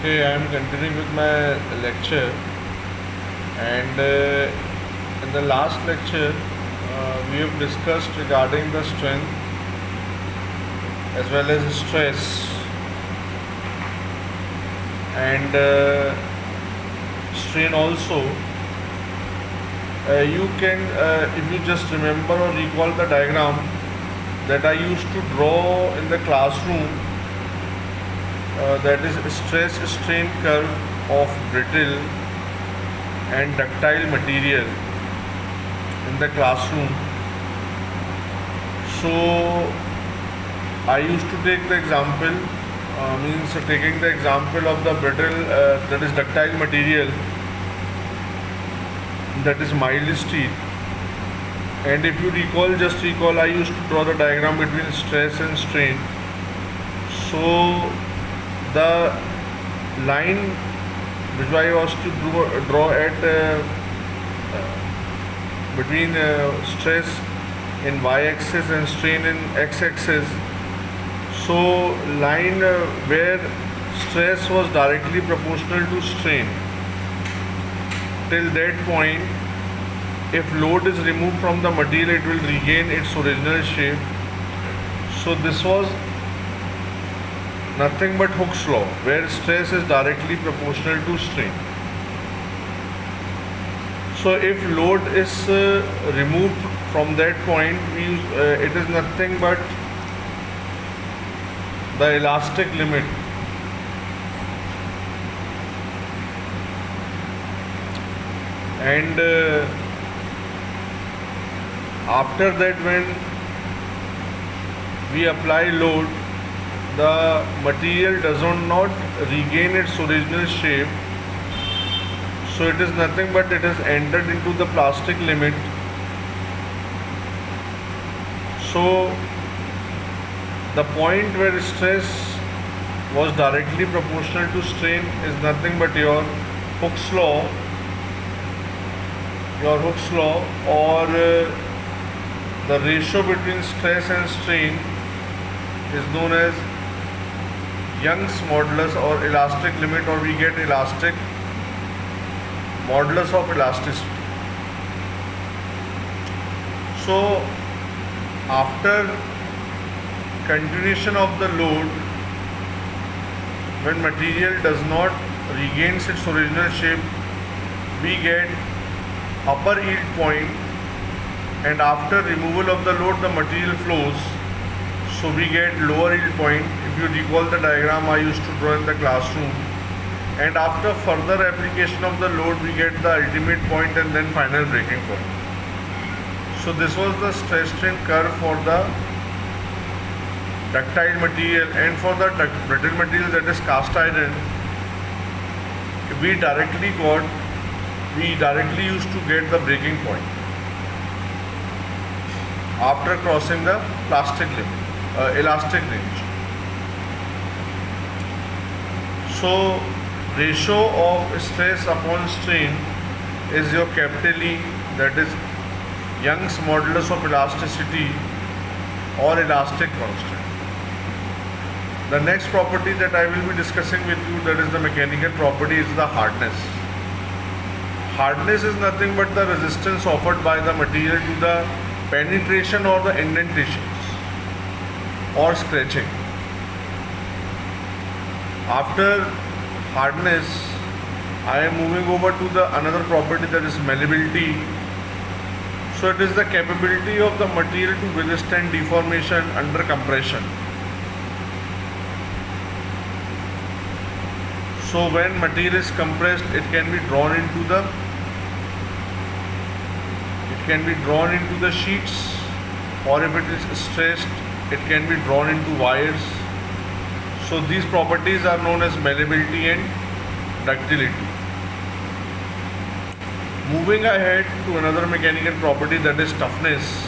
Okay, I am continuing with my lecture, and in the last lecture, we have discussed regarding the strength as well as stress, and strain also. You can, if you just remember or recall the diagram that I used to draw in the classroom, that is stress strain curve of brittle and ductile material in the classroom. So I used to take the example, means taking the example of the brittle, that is ductile material, that is mild steel. And if you recall, just recall, I used to draw the diagram between stress and strain. So the line which I was to draw at between stress in y-axis and strain in x-axis. So line where stress was directly proportional to strain. Till that point, if load is removed from the material, it will regain its original shape. So this was nothing but Hooke's law, where stress is directly proportional to strain. So if load is removed from that point, it is nothing but the elastic limit. And after that, when we apply load, the material does not regain its original shape. So it is nothing but it has entered into the plastic limit. So the point where stress was directly proportional to strain is nothing but your Hooke's law, or the ratio between stress and strain is known as Young's modulus or elastic limit, or we get elastic modulus of elasticity. So after continuation of the load, when material does not regains its original shape, we get upper yield point, and after removal of the load, the material flows. So we get lower yield point. If you recall the diagram I used to draw in the classroom, and after further application of the load, we get the ultimate point and then final breaking point. So this was the stress strain curve for the ductile material, and for the brittle material, that is cast iron, we directly used to get the breaking point after crossing the plastic limit, elastic range. So ratio of stress upon strain is your capital E, that is Young's modulus of elasticity or elastic constant. The next property that I will be discussing with you, that is the mechanical property, is the hardness. Hardness is nothing but the resistance offered by the material to the penetration or the indentations or scratching. After hardness, I am moving over to the another property, that is malleability. So it is the capability of the material to withstand deformation under compression. So when material is compressed, it can be drawn into the sheets, or if it is stressed, it can be drawn into wires. So these properties are known as malleability and ductility. Moving ahead to another mechanical property, that is toughness.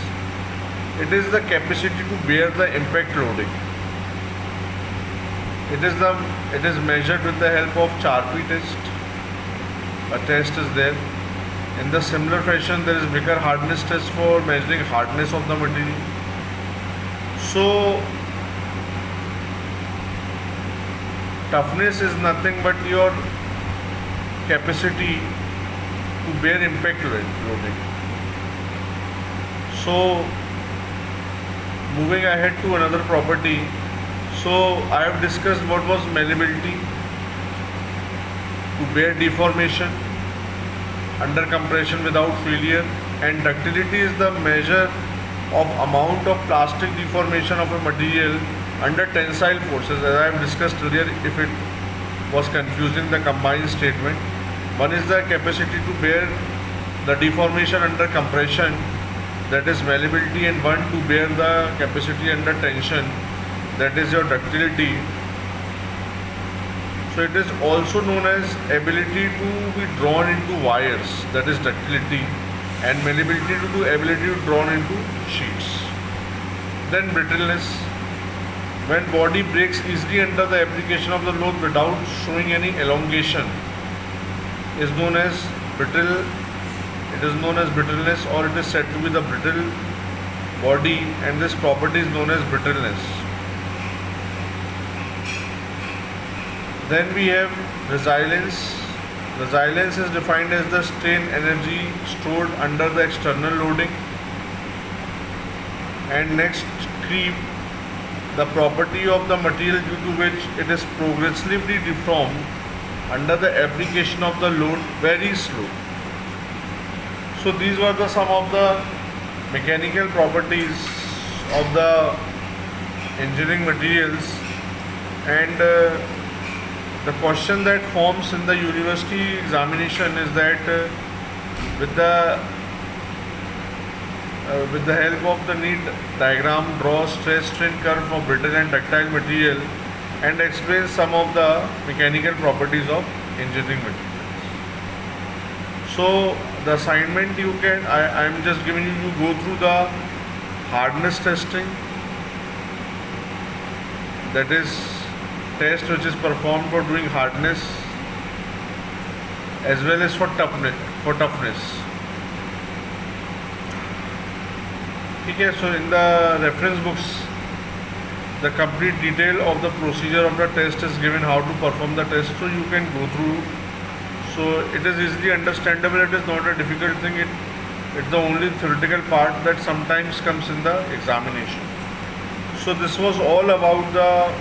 It is the capacity to bear the impact loading. It is measured with the help of Charpy test. A test is there. In the similar fashion, there is Vickers hardness test for measuring hardness of the material. So Toughness is nothing but your capacity to bear impact loading. So moving ahead to another property. So I have discussed what was malleability, to bear deformation under compression without failure, and ductility is the measure of amount of plastic deformation of a material under tensile forces. As I have discussed earlier, if it was confusing, the combined statement. One is the capacity to bear the deformation under compression, that is malleability, and one to bear the capacity under tension, that is your ductility. So it is also known as ability to be drawn into wires, that is ductility, and malleability to do ability to drawn into sheets. Then brittleness, when body breaks easily under the application of the load without showing any elongation, is known as brittle. It is known as brittleness, or it is said to be the brittle body, and this property is known as brittleness. Then we have resilience. Resilience is defined as the strain energy stored under the external loading. And next, creep, the property of the material due to which it is progressively deformed under the application of the load very slow. So these were some of the mechanical properties of the engineering materials, and the question that forms in the university examination is that with the help of the neat diagram, draw stress strain curve for brittle and ductile material and explain some of the mechanical properties of engineering materials. So the assignment I am just giving you go through the hardness testing, that is test which is performed for doing hardness as well as for toughness. Okay, so in the reference books the complete detail of the procedure of the test is given, how to perform the test, so you can go through. So it is easily understandable, it is not a difficult thing, it's the only theoretical part that sometimes comes in the examination. So this was all about the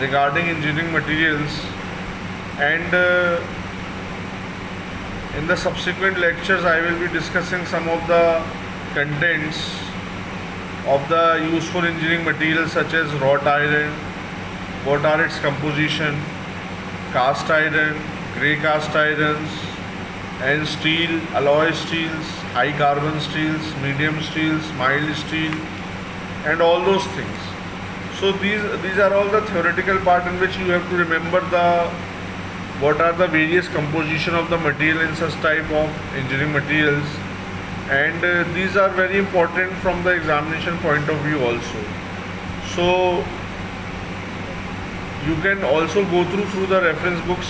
regarding engineering materials, and in the subsequent lectures I will be discussing some of the contents of the useful engineering materials such as wrought iron, what are its composition, cast iron, grey cast irons, and steel, alloy steels, high carbon steels, medium steels, mild steel, and all those things. So these are all the theoretical part in which you have to remember what are the various composition of the material in such type of engineering materials, and these are very important from the examination point of view also. So you can also go through the reference books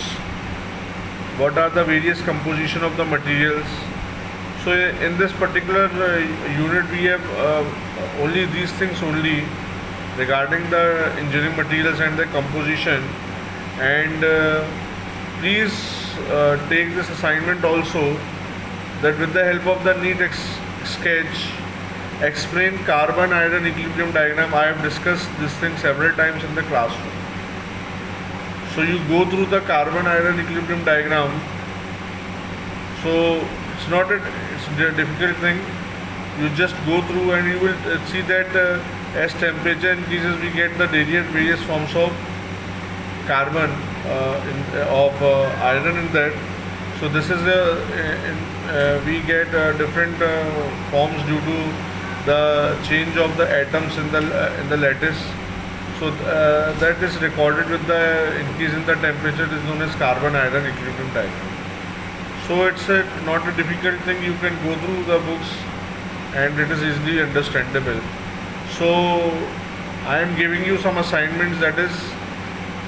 what are the various composition of the materials. So in this particular unit we have only these things only regarding the engineering materials and the composition, and please take this assignment also, that with the help of the neat sketch explain carbon iron equilibrium diagram. I have discussed this thing several times in the classroom. So you go through the carbon iron equilibrium diagram. So it's not a difficult thing, you just go through and you will see that as temperature increases we get the various forms of carbon of iron in that. So this is we get different forms due to the change of the atoms in the lattice. So that is recorded with the increase in the temperature, is known as carbon iron equilibrium diagram. So it's not a difficult thing, you can go through the books and it is easily understandable. So I am giving you some assignments, that is,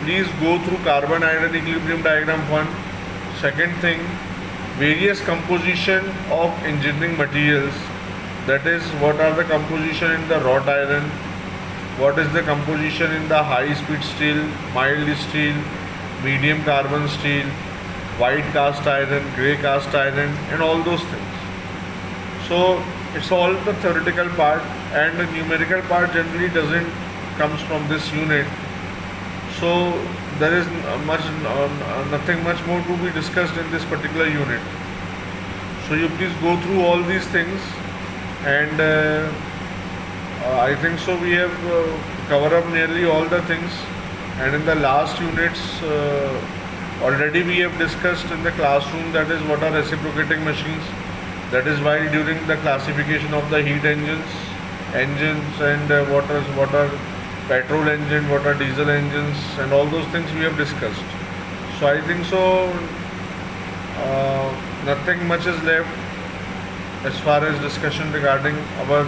please go through carbon iron equilibrium diagram 1. Second thing, various composition of engineering materials, that is what are the composition in the wrought iron, what is the composition in the high speed steel, mild steel, medium carbon steel, white cast iron, grey cast iron, and all those things. So it's all the theoretical part, and the numerical part generally doesn't comes from this unit. So there is nothing much more to be discussed in this particular unit. So you please go through all these things, and I think so we have covered up nearly all the things. And in the last units, already we have discussed in the classroom, that is what are reciprocating machines. That is why during the classification of the heat engines and what are petrol engine, what are diesel engines, and all those things we have discussed. So I think so nothing much is left as far as discussion regarding our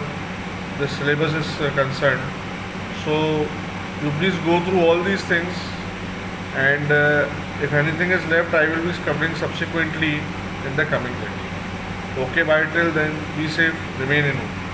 the syllabus is concerned. So you please go through all these things, and if anything is left, I will be covering subsequently in the coming days. Okay, bye till then. Be safe. Remain in home.